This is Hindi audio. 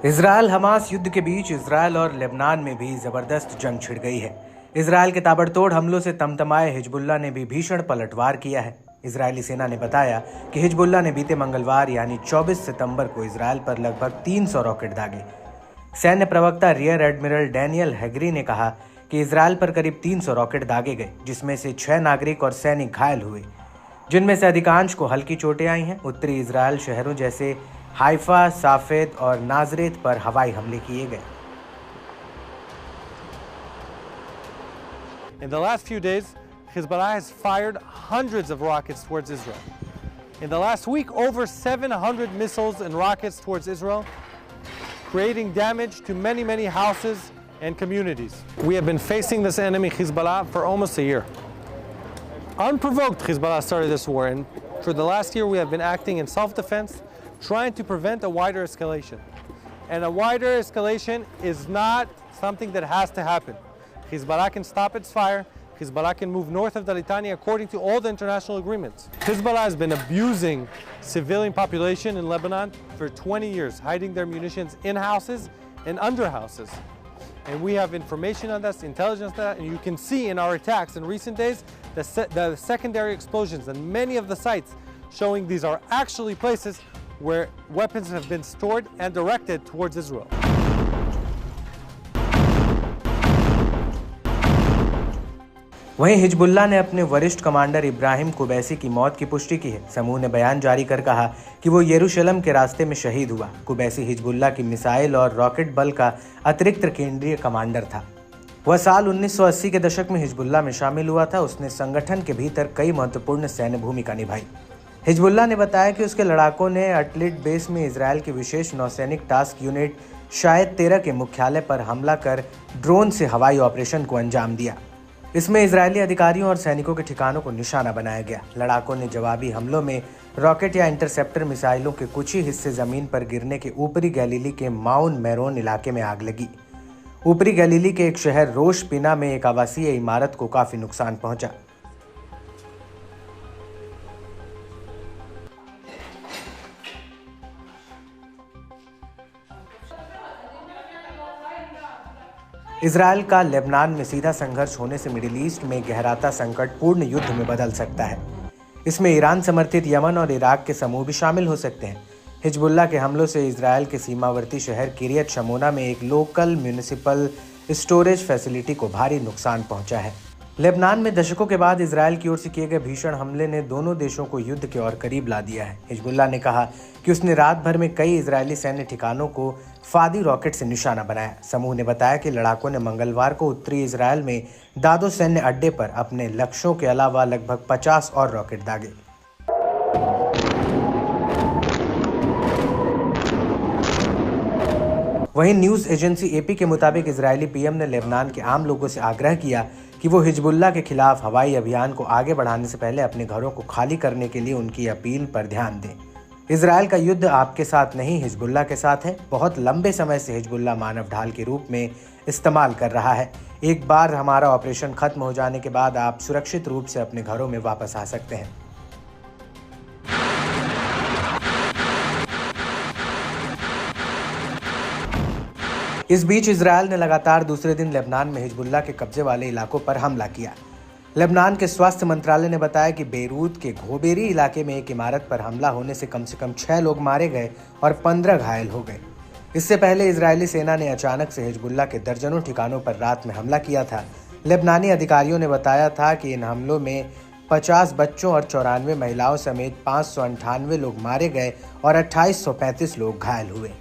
इजरायल हमास युद्ध के बीच इजरायल और लेबनान में भी जबरदस्त जंग छिड़ गई है। इजरायल के ताबड़तोड़ हमलों से तमतमाए हिजबुल्लाह ने भी भीषण पलटवार किया है। इजरायली सेना ने बताया कि हिजबुल्लाह ने बीते मंगलवार यानी 24 सितंबर को इजरायल पर लगभग 300 रॉकेट दागे। सैन्य प्रवक्ता रियर एडमिरल डैनियल हैगरी ने कहा कि इजरायल पर करीब 300 रॉकेट दागे गए, जिसमें से 6 नागरिक और सैनिक घायल हुए, जिनमें से अधिकांश को हल्की चोटें आई हैं। उत्तरी इजरायल शहरों जैसे हाइफा, साफेद और नाजरेत पर हवाई हमले किए गए। In the last few days, Hezbollah has fired hundreds of rockets towards Israel. In the last week, over 700 missiles and rockets towards Israel, creating damage to many houses and communities. We have been facing this enemy, Hezbollah, for almost a year. Unprovoked, Hezbollah started this war, and for the last year we have been acting in self-defense, trying to prevent a wider escalation. And a wider escalation is not something that has to happen. Hezbollah can stop its fire. Hezbollah can move north of the Litani according to all the international agreements. Hezbollah has been abusing civilian population in Lebanon for 20 years, hiding their munitions in houses and under houses. And we have information on this, intelligence on that, and you can see in our attacks in recent days the secondary explosions and many of the sites showing these are actually places where weapons have been stored and directed towards Israel. वहीं हिजबुल्लाह ने अपने वरिष्ठ कमांडर इब्राहिम कुबैसी की मौत की पुष्टि की है। समूह ने बयान जारी कर कहा कि वो यरूशलेम के रास्ते में शहीद हुआ। कुबैसी हिजबुल्लाह की मिसाइल और रॉकेट बल का अतिरिक्त केंद्रीय कमांडर था। वह साल 1980 के दशक में हिजबुल्लाह में शामिल हुआ था। उसने संगठन के भीतर कई महत्वपूर्ण सैन्य भूमिका निभाई। हिजबुल्लाह ने बताया कि उसके लड़ाकों ने अटलिट बेस में इजरायल की विशेष नौसैनिक टास्क यूनिट शायद 13 के मुख्यालय पर हमला कर ड्रोन से हवाई ऑपरेशन को अंजाम दिया। इसमें इजरायली अधिकारियों और सैनिकों के ठिकानों को निशाना बनाया गया। लड़ाकों ने जवाबी हमलों में रॉकेट या इंटरसेप्टर मिसाइलों के कुछ ही हिस्से जमीन पर गिरने के ऊपरी गैलीली के माउन मेरोन इलाके में आग लगी। ऊपरी गैलीली के एक शहर रोश पिना में एक आवासीय इमारत को काफी नुकसान पहुंचा। इजरायल का लेबनान में सीधा संघर्ष होने से मिडिल ईस्ट में गहराता संकट पूर्ण युद्ध में बदल सकता है। इसमें ईरान समर्थित यमन और इराक के समूह भी शामिल हो सकते हैं। हिजबुल्लाह के हमलों से इजरायल के सीमावर्ती शहर किरियत शमोना में एक लोकल म्यूनिसिपल स्टोरेज फैसिलिटी को भारी नुकसान पहुंचा है। लेबनान में दशकों के बाद इजरायल की ओर से किए गए भीषण हमले ने दोनों देशों को युद्ध के और करीब ला दिया है। हिजबुल्लाह ने कहा कि उसने रात भर में कई इजरायली सैन्य ठिकानों को फादी रॉकेट से निशाना बनाया। समूह ने बताया कि लड़ाकों ने मंगलवार को उत्तरी इजरायल में दादो सैन्य अड्डे पर अपने लक्ष्यों के अलावा लगभग 50 और रॉकेट दागे। वहीं न्यूज एजेंसी एपी के मुताबिक इजरायली पीएम ने लेबनान के आम लोगों से आग्रह किया कि वो हिजबुल्लाह के खिलाफ हवाई अभियान को आगे बढ़ाने से पहले अपने घरों को खाली करने के लिए उनकी अपील पर ध्यान दें। इजरायल का युद्ध आपके साथ नहीं, हिजबुल्लाह के साथ है। बहुत लंबे समय से हिजबुल्लाह मानव ढाल के रूप में इस्तेमाल कर रहा है। एक बार हमारा ऑपरेशन खत्म हो जाने के बाद आप सुरक्षित रूप से अपने घरों में वापस आ सकते हैं। इस बीच इजरायल ने लगातार दूसरे दिन लेबनान में हिजबुल्लाह के कब्जे वाले इलाकों पर हमला किया। लेबनान के स्वास्थ्य मंत्रालय ने बताया कि बेरूत के घोबेरी इलाके में एक इमारत पर हमला होने से कम 6 लोग मारे गए और 15 घायल हो गए। इससे पहले इजरायली सेना ने अचानक से हिजबुल्लाह के दर्जनों ठिकानों पर रात में हमला किया था। लेबनानी अधिकारियों ने बताया था कि इन हमलों में 50 बच्चों और 94 महिलाओं समेत 598 लोग मारे गए और 2835 लोग घायल हुए।